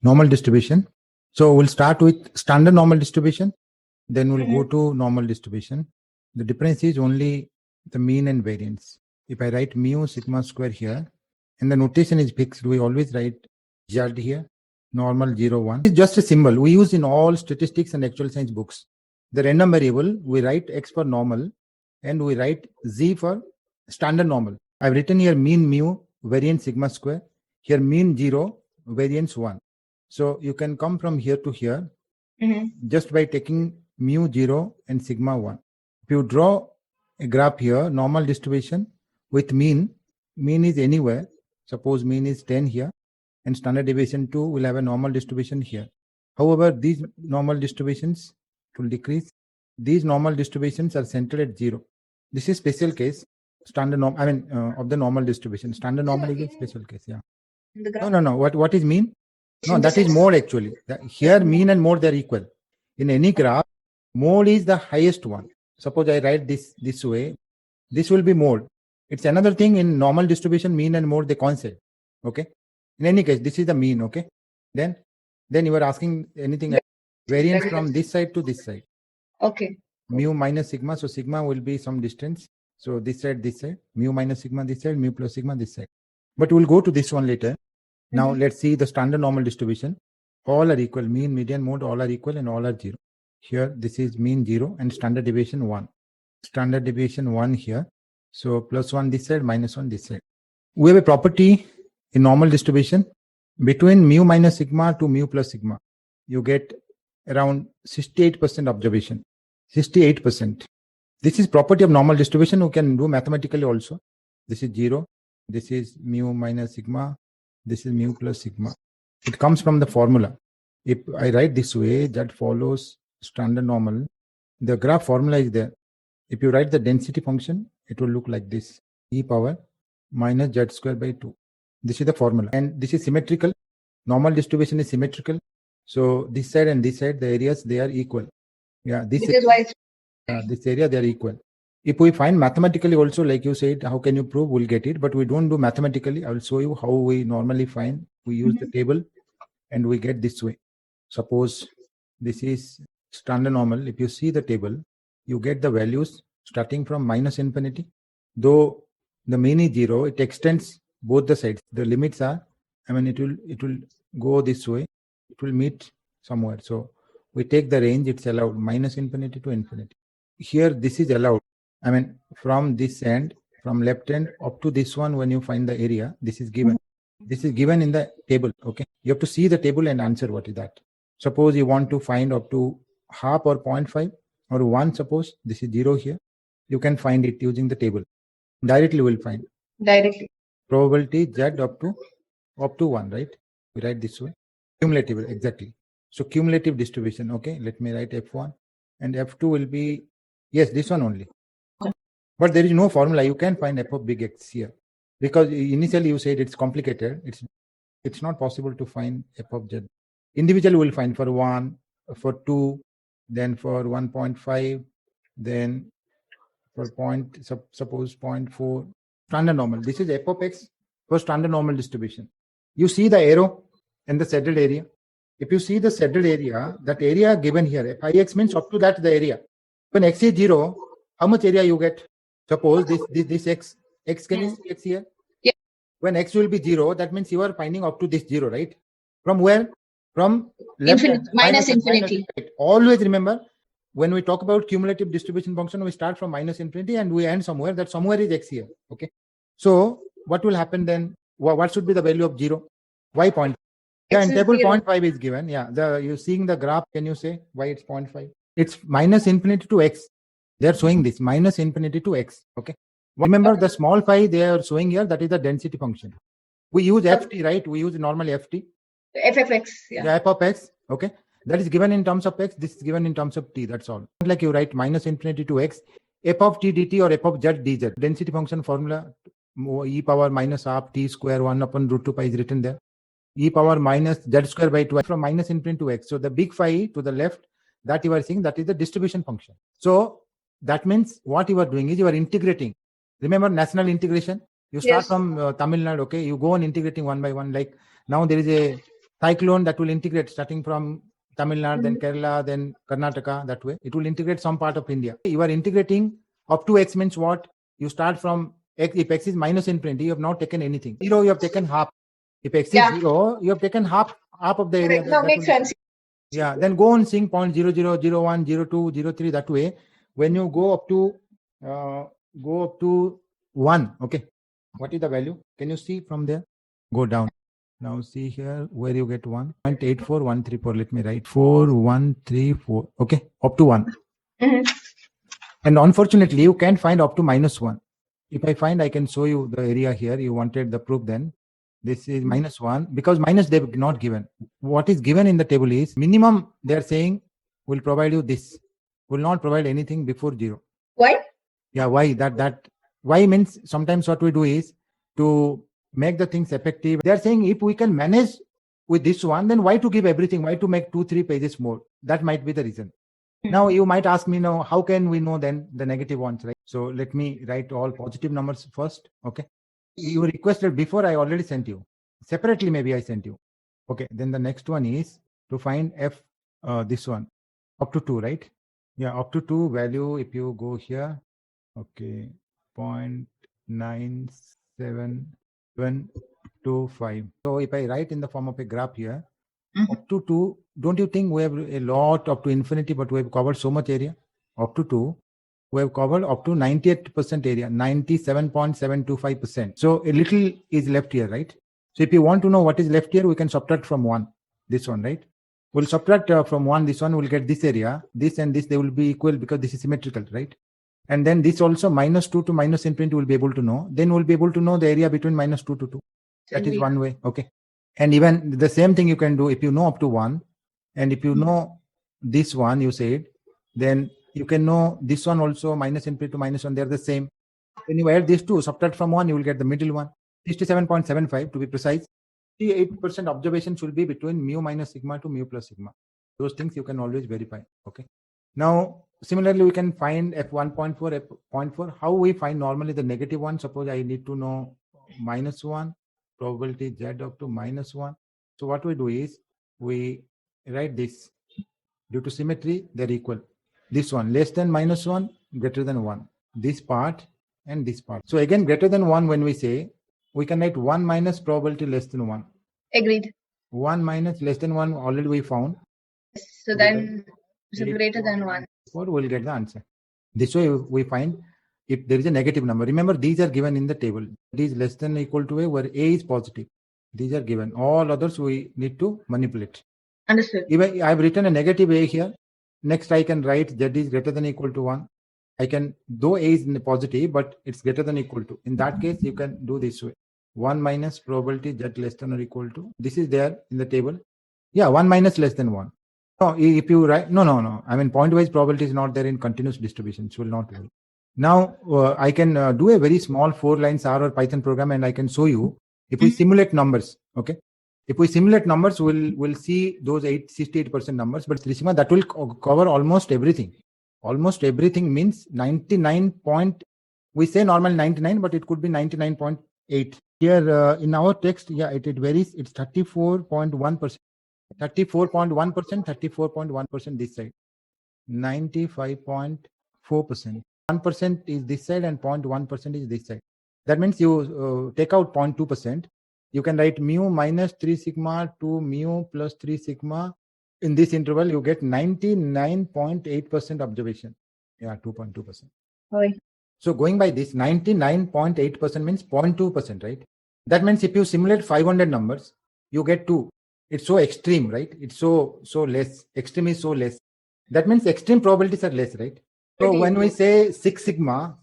normal distribution. So we'll start with standard normal distribution, then we'll go to normal distribution. The difference is only the mean and variance. If I write mu sigma square here, and the notation is fixed, we always write Z here, normal 0, 1. It's just a symbol we use in all statistics and actual science books. The random variable, we write X for normal, and we write Z for standard normal. I've written here mean mu, variance sigma square, here mean 0, variance 1. So you can come from here to here just by taking mu 0 and sigma 1. If you draw a graph here, normal distribution with mean is anywhere. Suppose mean is 10 here, and standard deviation 2 will have a normal distribution here. However, these normal distributions will decrease. These normal distributions are centered at 0. This is special case. Standard norm, of the normal distribution. Standard normal is a special case. Yeah. No. What is mean? No, that is mode actually. Here mean and mode, they are equal. In any graph, mode is the highest one. Suppose I write this way. This will be mode. It's another thing in normal distribution, mean and mode, they coincide. Okay. In any case, this is the mean. Okay. Then you are asking anything variance from this side to this side. Okay. Mu minus sigma. So sigma will be some distance. So this side, mu minus sigma this side, mu plus sigma this side. But we'll go to this one later. Now let's see the standard normal distribution. All are equal. Mean, median, mode, all are equal and all are 0. Here, this is mean 0 and standard deviation 1. Standard deviation 1 here. So plus 1 this side, minus 1 this side. We have a property in normal distribution. Between mu minus sigma to mu plus sigma, you get around 68% observation. 68%. This is property of normal distribution. We can do mathematically also. This is 0. This is mu minus sigma. This is mu plus sigma. It comes from the formula. If I write this way, that follows standard normal. The graph formula is there. If you write the density function, it will look like this. E power minus z square by 2. This is the formula. And this is symmetrical. Normal distribution is symmetrical. So this side and this side, the areas, they are equal. Yeah, this is why this area, they are equal. If we find mathematically also, like you said, how can you prove? We'll get it. But we don't do mathematically. I will show you how we normally find. We use the table and we get this way. Suppose this is standard normal. If you see the table, you get the values starting from minus infinity. Though the mean is 0, it extends both the sides. The limits are, it will go this way. It will meet somewhere. So we take the range, it's allowed minus infinity to infinity. Here, this is allowed. From this end, from left end up to this one, when you find the area, this is given. This is given in the table. Okay. You have to see the table and answer what is that. Suppose you want to find up to half or 0.5 or 1, suppose this is 0 here. You can find it using the table. Directly we'll find. Directly. Probability Z up to 1, right? We write this way. Cumulative, exactly. So cumulative distribution. Okay. Let me write F1 and F2 will be, yes, this one only. But there is no formula. You can find f of big X here. Because initially you said it's complicated. It's not possible to find f of Z. Individually will find for 1, for 2, then for 1.5, then for suppose 0.4. Standard normal. This is f of X for standard normal distribution. You see the arrow and the saddled area. If you see the saddled area, that area given here, Fix means up to that the area. When X is 0, how much area you get? Suppose this X can you see X here? Yeah. When X will be 0, that means you are finding up to this 0, right? From where? From left hand, minus infinity. Right. Always remember, when we talk about cumulative distribution function, we start from minus infinity and we end somewhere. That somewhere is X here. Okay. So what will happen then? What should be the value of 0? Why 0.5? Yeah, in table 0.5 is given. Yeah. You're seeing the graph. Can you say why it's 0.5? It's minus infinity to X. They are showing this minus infinity to X. Okay. Remember the small phi they are showing here, that is the density function. We use ft, right? We use normally ft. F of X. Yeah. The f of X. Okay. That is given in terms of X. This is given in terms of t. That's all. Like you write minus infinity to X, f of t dt or f of z dz. Density function formula, e power minus half t square 1 upon root 2 pi is written there. E power minus z square by 2 from minus infinity to X. So the big phi to the left, that you are seeing, that is the distribution function. So that means what you are doing is you are integrating. Remember national integration? You start from Tamil Nadu, okay? You go on integrating one by one. Like now there is a cyclone that will integrate starting from Tamil Nadu, then Kerala, then Karnataka, that way. It will integrate some part of India. You are integrating up to X means what? You start from X. If X is minus infinity, you have not taken anything. 0, you have taken half. If X is 0, you have taken half of the area. That makes sense. Yeah, then go on seeing 0.00, 01, 02, 03, that way. When you go up to 1, okay. What is the value? Can you see from there? Go down. Now see here where you get 1.84134. Let me write 4134. Okay, up to 1. And unfortunately, you can't find up to -1. If I find, I can show you the area here. You wanted the proof then. This is -1 because minus they've not given. What is given in the table is minimum. They're saying will provide you this. Will not provide anything before 0. Why? Yeah, why? Why means sometimes what we do is to make the things effective. They're saying if we can manage with this one, then why to give everything? Why to make 2-3 pages more? That might be the reason. Now you might ask me, now how can we know then the negative ones, right? So let me write all positive numbers first. Okay. You requested before, I already sent you. Separately, maybe I sent you. Okay. Then the next one is to find F, this one, up to 2, right? Yeah, up to 2 value, if you go here, okay, 0.97725. So if I write in the form of a graph here, up to 2, don't you think we have a lot up to infinity, but we have covered so much area? Up to 2, we have covered up to 98% area, 97.725%. So a little is left here, right? So if you want to know what is left here, we can subtract from 1, this one, right? We'll subtract from 1, this one, we'll get this area, this and this, they will be equal because this is symmetrical, right? And then this also -2 to minus infinity will be able to know. Then we'll be able to know the area between -2 to 2. That is one way, okay? And even the same thing you can do if you know up to 1, and if you know this one, you said, then you can know this one also, minus infinity to -1, they're the same. When you add these two, subtract from 1, you will get the middle one, 67.75 to be precise. 58% observations will be between mu minus sigma to mu plus sigma. Those things you can always verify, okay? Now, similarly, we can find F1.4, F.4. How we find normally the negative one? Suppose I need to know -1. Probability Z up to -1. So what we do is we write this. Due to symmetry, they're equal. This one less than -1, greater than 1. This part and this part. So again, greater than 1 when we say, we can write 1 minus probability less than 1. Agreed. 1 minus less than 1 already we found. So then greater than 1. Or we'll get the answer. This way we find if there is a negative number. Remember, these are given in the table. It is less than or equal to A where A is positive. These are given. All others we need to manipulate. Understood. Even I've written a negative A here. Next I can write Z is greater than or equal to 1. I can, though A is positive, but it's greater than or equal to. In that case, you can do this way. 1 minus probability Z less than or equal to. This is there in the table. Yeah, 1 minus less than 1. No, if you write, no. I mean, point-wise probability is not there in continuous distributions. Will not work. Now, I can do a very small 4 lines R or Python program, and I can show you if we simulate numbers. Okay, if we simulate numbers, we'll see those 68% numbers. But 3 sigma that will cover almost everything. Almost everything means 99 point. We say normal 99, but it could be 99.8. Here in our text, yeah, it varies. It's 34.1%. 34.1%, 34.1% this side, 95.4%. 1% is this side and 0.1% is this side. That means you take out 0.2%. You can write mu minus 3 sigma to mu plus 3 sigma. In this interval, you get 99.8% observation. Yeah, 2.2%. So going by this, 99.8% means 0.2%, right? That means if you simulate 500 numbers, you get 2. It's so extreme, right? It's so less. Extreme is so less. That means extreme probabilities are less, right? So when we say 6 sigma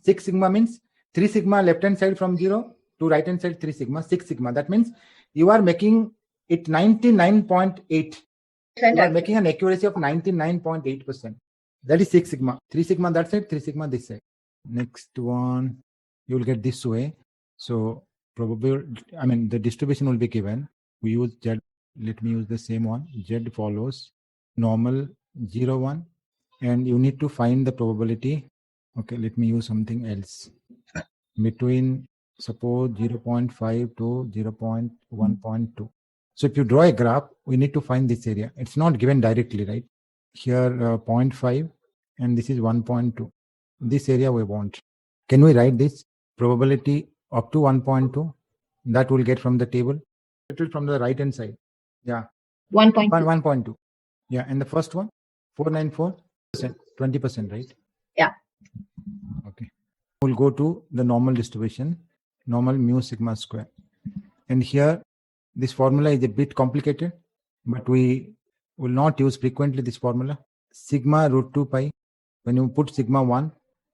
means 3 sigma left hand side from 0 to right hand side 3 sigma, 6 sigma. That means you are making it 99.8. You are making an accuracy of 99.8%. That is 6 sigma. 3 sigma that side, 3 sigma this side. Next one, you will get this way. So probably, I mean, the distribution will be given. We use Z. Let me use the same one. Z follows normal 0, 1, and you need to find the probability. Okay, let me use something else. Between suppose 0.5 to 0.1.2. So if you draw a graph, we need to find this area. It's not given directly, right? Here 0.5 and this is 1.2. This area we want. Can we write this probability up to 1.2? That we'll get from the table. It will from the right hand side. Yeah. 1.2. 1.2. Yeah. And the first one, 494%, 20%, right? Yeah. Okay. We'll go to the normal distribution, normal mu sigma square. And here, this formula is a bit complicated, but we will not use frequently this formula. Sigma root 2 pi. When you put sigma 1,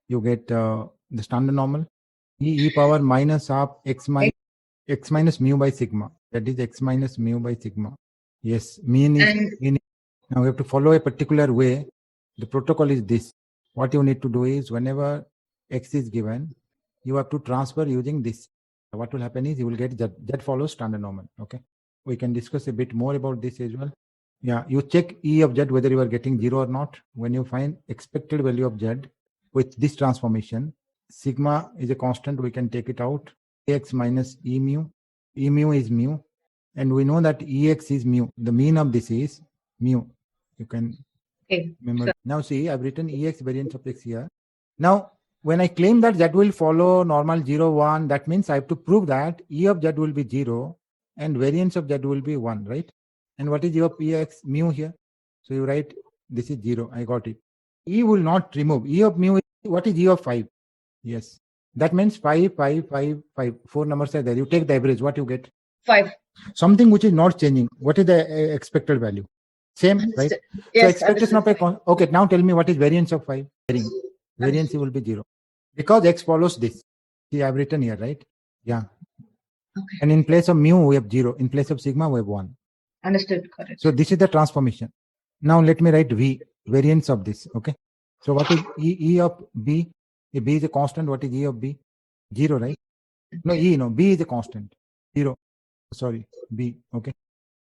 you get the standard normal. E power minus half x minus mu by sigma. That is x minus mu by sigma. Yes, mean is mean. Now we have to follow a particular way. The protocol is this. What you need to do is whenever x is given, you have to transfer using this. What will happen is you will get that follows standard normal. Okay. We can discuss a bit more about this as well. Yeah, you check E of Z whether you are getting 0 or not. When you find expected value of Z with this transformation, sigma is a constant, we can take it out. Ax minus E mu. E mu is mu. And we know that Ex is mu. The mean of this is mu. You can remember. Sure. Now see, I've written Ex variance of x here. Now, when I claim that Z will follow normal 0, 1, that means I have to prove that E of Z will be 0 and variance of Z will be 1, right? And what is E of Ex mu here? So you write this is 0. I got it. E will not remove. E of mu is, what is E of 5? Yes. That means 5, 5, 5, 5. 4 numbers are there. You take the average. What you get? 5. Something which is not changing. What is the expected value? Same, right? Yes, so expectation of a... Okay, now tell me what is variance of 5? Variance will be 0. Because x follows this. See, I've written here, right? Yeah. Okay. And in place of mu, we have 0. In place of sigma, we have 1. Understood. Correct. So this is the transformation. Now let me write V, variance of this. Okay. So what is E of B? If B is a constant, what is E of B? 0, right? No, no, B is a constant. 0. Sorry, B. Okay.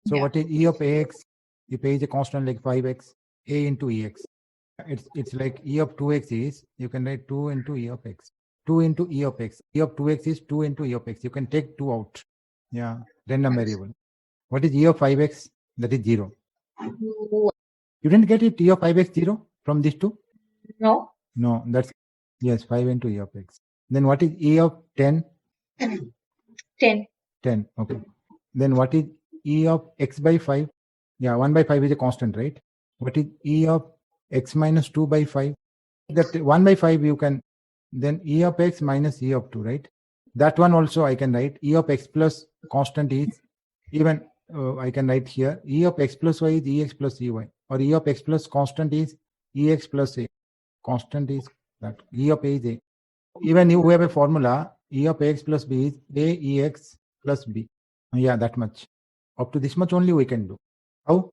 So yeah. What is E of AX? If A is a constant like 5x, A into EX. It's like E of 2x is, you can write 2 into E of x. 2 into E of x. E of 2x is 2 into E of x. You can take 2 out. Yeah, random variable. What is E of 5x? That is 0. You didn't get it, E of 5x 0 from these two? No. No, that's, yes, 5 into E of x. Then what is E of 10? 10. 10, okay. Then what is E of x by 5? Yeah, 1 by 5 is a constant, right? What is E of x minus 2 by 5? That 1 by 5 you can, then E of x minus E of 2, right? That one also I can write. E of x plus constant is, even I can write here, E of x plus y is Ex plus Ey. Or E of x plus constant is Ex plus A. Constant is that. E of A is A. Even if we have a formula, E of Ax plus B is A Ex plus B. Yeah, that much. Up to this much only we can do. How?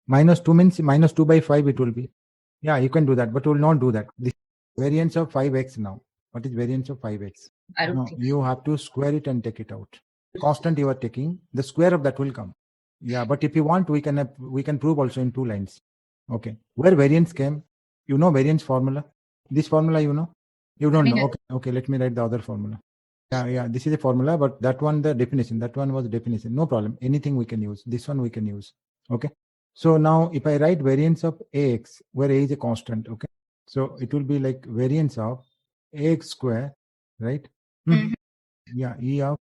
Minus 2 means minus 2 by 5 it will be. Yeah, you can do that, but we will not do that. This variance of 5x now. What is variance of 5x? I don't think you have to square it and take it out. Constant you are taking, the square of that will come. Yeah, but if you want, we can prove also in 2 lines. Okay. Where variance came? You know variance formula? This formula you know? You don't know. Okay, let me write the other formula. Yeah, this is a formula, but that one, the definition. That one was definition. No problem. Anything we can use. This one we can use. Okay. So now if I write variance of Ax, where A is a constant, okay. So it will be like variance of Ax square, right? Mm-hmm. Yeah, E of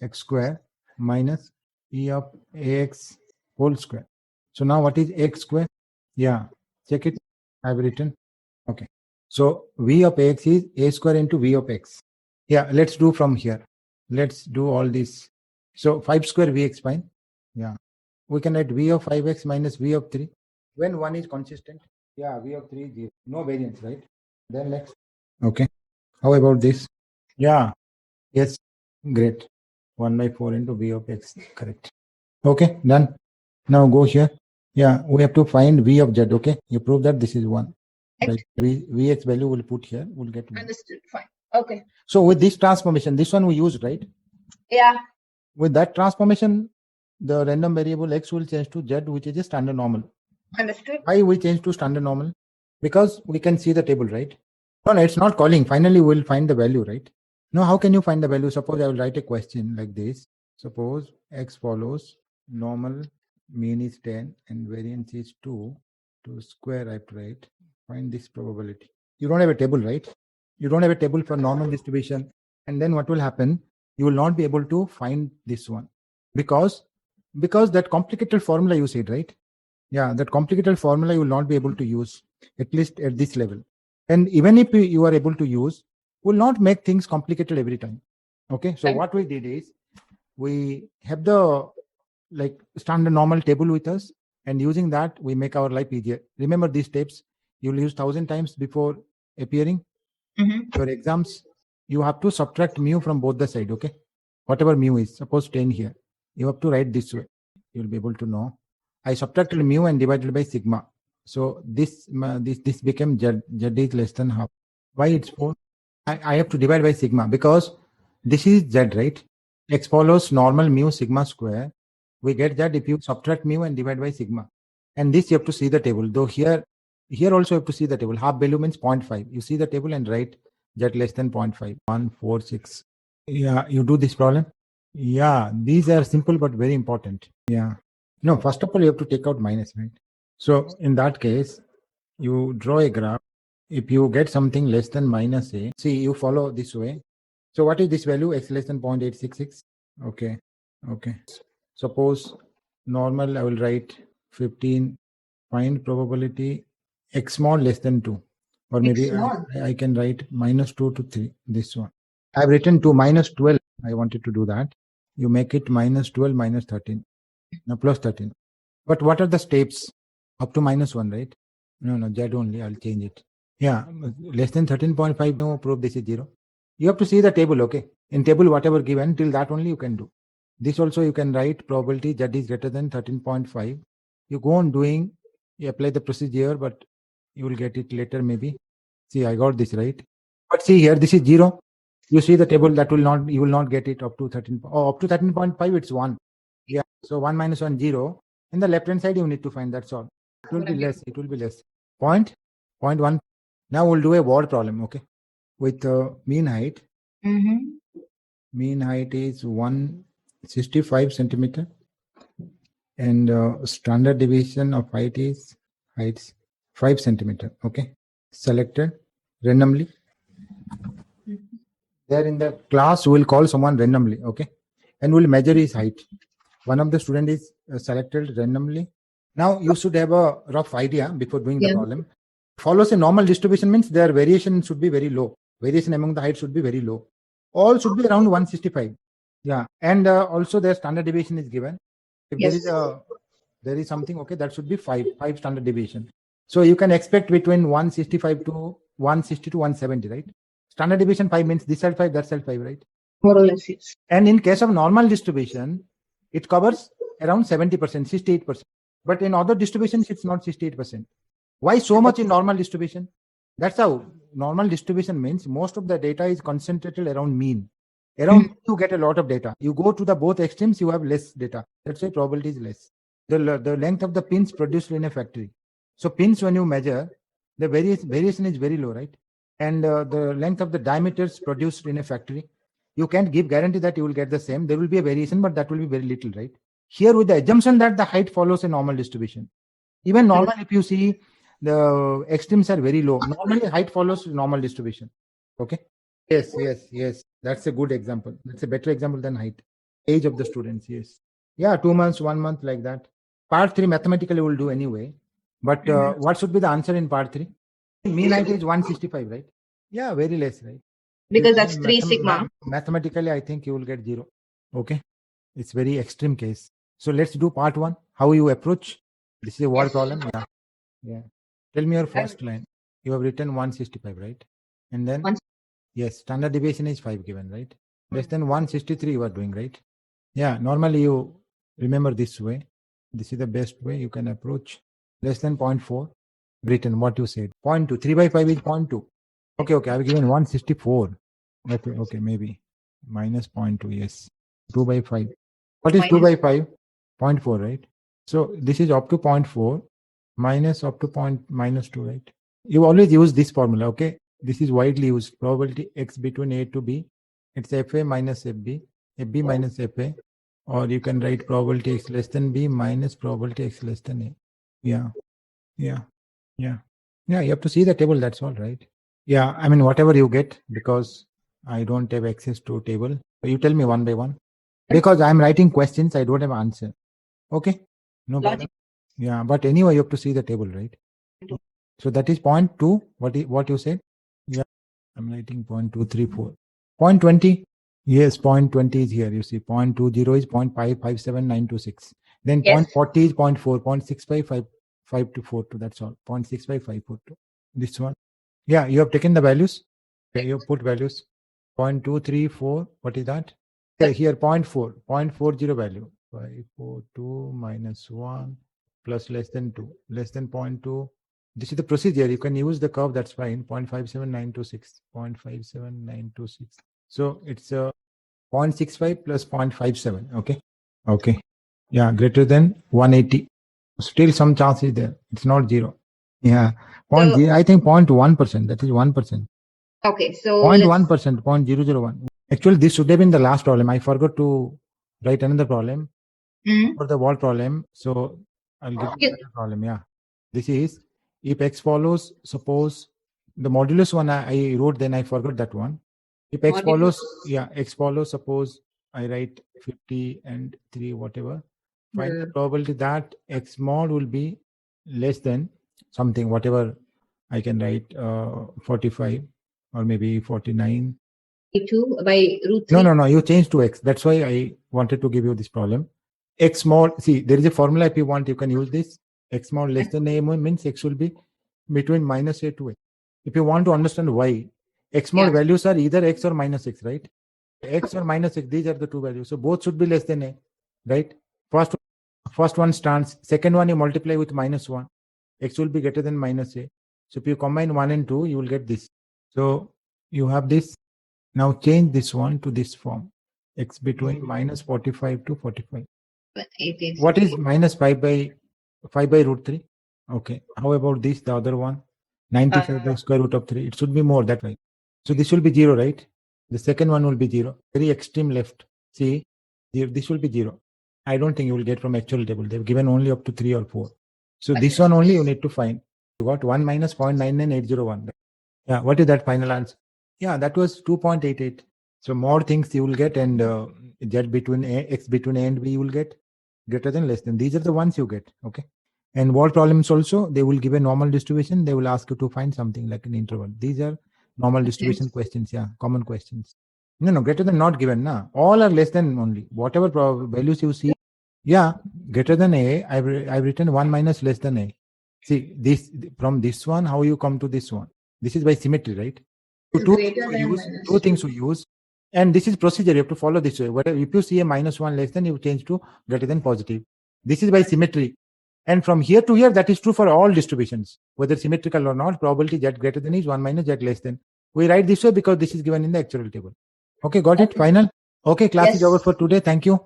x square minus E of Ax whole square. So now what is x square? Yeah, check it. I've written. Okay. So V of Ax is A square into V of x. Yeah, let's do from here. Let's do all this. So 5 square Vx fine. Yeah. We can write V of 5x minus V of 3. When 1 is consistent, yeah, V of 3 is 0. No variance, right? Then next. Okay. How about this? Yeah. Yes. Great. 1 by 4 into V of x. Correct. Okay. Done. Now go here. Yeah. We have to find V of z. Okay. You prove that this is 1. Right. Vx value we'll put here. We'll get 1. Understood. Fine. Okay. So with this transformation, this one we used, right? Yeah. With that transformation, the random variable x will change to z, which is a standard normal. Understood. Why we change to standard normal? Because we can see the table, right? No, it's not calling. Finally, we'll find the value, right? No, how can you find the value? Suppose I will write a question like this. Suppose x follows normal, mean is 10 and variance is 2 to square, I have to write. Find this probability. You don't have a table, right? You don't have a table for normal distribution. And then what will happen? You will not be able to find this one because that complicated formula you said, right? Yeah, that complicated formula you will not be able to use, at least at this level. And even if you are able to use, will not make things complicated every time. Okay, so what we did is we have the like standard normal table with us, and using that we make our life easier. Remember these steps you will use 1,000 times before appearing your exams. You have to subtract mu from both the side. Okay, whatever mu is, suppose 10 here, you have to write this way. You'll be able to know. I subtracted mu and divided by sigma. So this became z is less than half. Why it's 4? I have to divide by sigma because this is z, right? X follows normal mu sigma square. We get that if you subtract mu and divide by sigma. And this you have to see the table. Though here also you have to see the table. Half value means 0.5. You see the table and write z less than 0.5. 1, 4, 6. Yeah, you do this problem. Yeah, these are simple but very important. Yeah. No, first of all, you have to take out minus, right? So in that case, you draw a graph. If you get something less than minus a, see, you follow this way. So what is this value? X less than 0.866. Okay. Okay. Suppose normal, I will write 15. Find probability x small less than 2. Or maybe I can write minus 2 to 3. This one. I've written to minus 12. I wanted to do that. You make it minus 12 minus 13. Now plus 13. But what are the steps? Up to minus 1, right? No, Z only. I'll change it. Yeah, less than 13.5. No, prove this is 0. You have to see the table, okay? In table, whatever given, till that only you can do. This also you can write probability Z is greater than 13.5. You go on doing, you apply the procedure, but you will get it later maybe. See, I got this right. But see here, this is 0. You see the table, that will not, you will not get it up to 13. Oh, up to 13.5, it's 1. Yeah, so 1 minus 1, 0. In the left hand side, you need to find, that's all. It will be less. It will be less. 0.1. Now we'll do a word problem, okay? With mean height. Mean height is 165 centimeter. And standard deviation of height is 5 centimeter. Okay. Selected randomly. There in the class, we will call someone randomly. Okay. And we'll measure his height. One of the student is selected randomly. Now you should have a rough idea before doing the problem. Follows a normal distribution means their variation should be very low. Variation among the height should be very low. All should be around 165. Yeah. And also their standard deviation is given. If there is something, okay, that should be 5 standard deviation. So you can expect between 165 to 160 to 170, right? Standard deviation 5 means this side 5, that side 5, right? More or less, yes. And in case of normal distribution, it covers around 70%, 68%. But in other distributions, it's not 68%. Why so much in normal distribution? That's how normal distribution means most of the data is concentrated around mean. Around you get a lot of data. You go to the both extremes, you have less data. That's why probability is less. The length of the pins produced in a factory. So pins, when you measure, the variation is very low, right? And the length of the diameters produced in a factory, you can't give guarantee that you will get the same. There will be a variation, but that will be very little, right? Here with the assumption that the height follows a normal distribution. Even normal, if you see the extremes are very low, normally height follows normal distribution. Okay. Yes. That's a good example. That's a better example than height. Age of the students, yes. Yeah, 2 months, 1 month, like that. Part 3 mathematically will do anyway. But what should be the answer in part 3? Mean height is 165, right? Yeah, very less, right? Because that's 3 sigma. Mathematically, I think you will get 0. Okay. It's very extreme case. So let's do part 1. How you approach. This is a word problem. Yeah. Tell me your first line. You have written 165, right? And then, yes, standard deviation is 5 given, right? Less than 163 you are doing, right? Yeah, normally you remember this way. This is the best way you can approach. Less than 0.4, written what you said. 0.2, 3 by 5 is 0.2. Okay, I've given 164. Okay, maybe. Minus 0.2, yes. 2 by 5. What is 2 by 5? 0.4, right? So this is up to 0.4 minus up to minus 2, right? You always use this formula, okay? This is widely used. Probability x between A to B. It's FA minus FB, FB minus FA. or you can write probability x less than b minus probability x less than a. Yeah. You have to see the table, that's all, right? Yeah, I mean, whatever you get, because I don't have access to table. So you tell me one by one. Because I'm writing questions, I don't have answer. Okay? No problem. Yeah, but anyway, you have to see the table, right? So that is 0.2. What you said? Yeah, I'm writing 0.234. 0.20. Yes, 0.20 is here. You see, 0.20 is 0.557926. Then Yes. 0.40 is 0.4, 0.65552. That's all. 0.65542. This one. Yeah, you have taken the values. Okay, you have put values. 0.234. What is that? Okay, here 0.4. 0.40 value. 542 minus 1 plus less than 2. Less than 0.2. This is the procedure. You can use the curve. That's fine. 0.57926. 0.57926. So it's 0.65 plus 0.57. Okay. Yeah, greater than 180. Still some chance is there. It's not 0. Yeah. I think 0.1%. That is 1%. Okay. So 0.1%. 0.001. Actually, this should have been the last problem. I forgot to write another problem for the wall problem. So I'll give you another problem. Yeah. This is if x follows, suppose the modulus one I wrote, then I forgot that one. If x follows, x follows, suppose I write 50 and 3, whatever. Find the probability that x mod will be less than something, whatever I can write, 45 or maybe 49. 2 by root 3. No, you change to x. That's why I wanted to give you this problem. X mod, see, there is a formula. If you want, you can use this. X mod less than a means x will be between minus a to a. If you want to understand why, x mod values are either x or minus x, right? X or minus x, these are the two values. So both should be less than a, right? First one stands. Second one you multiply with minus 1. X will be greater than minus a. So if you combine 1 and 2, you will get this. So you have this. Now change this one to this form. X between minus 45 to 45. What is minus 5 by root 3? Okay. How about this, the other one? 95 by square root of 3. It should be more that way. So this will be 0, right? The second one will be 0. Very extreme left. See, this will be 0. I don't think you will get from actual table. They've given only up to 3 or 4. So this one only you need to find. You got 1 minus 0.99801. Yeah, what is that final answer? Yeah, that was 2.88. So more things you will get, and z between x between a and b you will get greater than less than. These are the ones you get. Okay. And wall problems also, they will give a normal distribution. They will ask you to find something like an interval. These are normal distribution questions. Yeah, common questions. No, greater than not given. All are less than only. Whatever values you see. Yeah, greater than a. I've written 1 minus less than a. See, this from this one, how you come to this one? This is by symmetry, right? So two things we use. And this is procedure. You have to follow this way. Whatever, if you see a minus 1 less than, you change to greater than positive. This is by symmetry. And from here to here, that is true for all distributions, whether symmetrical or not. Probability z greater than is 1 minus z less than. We write this way because this is given in the actuarial table. Okay, got it? Final? Okay, class is over for today. Thank you.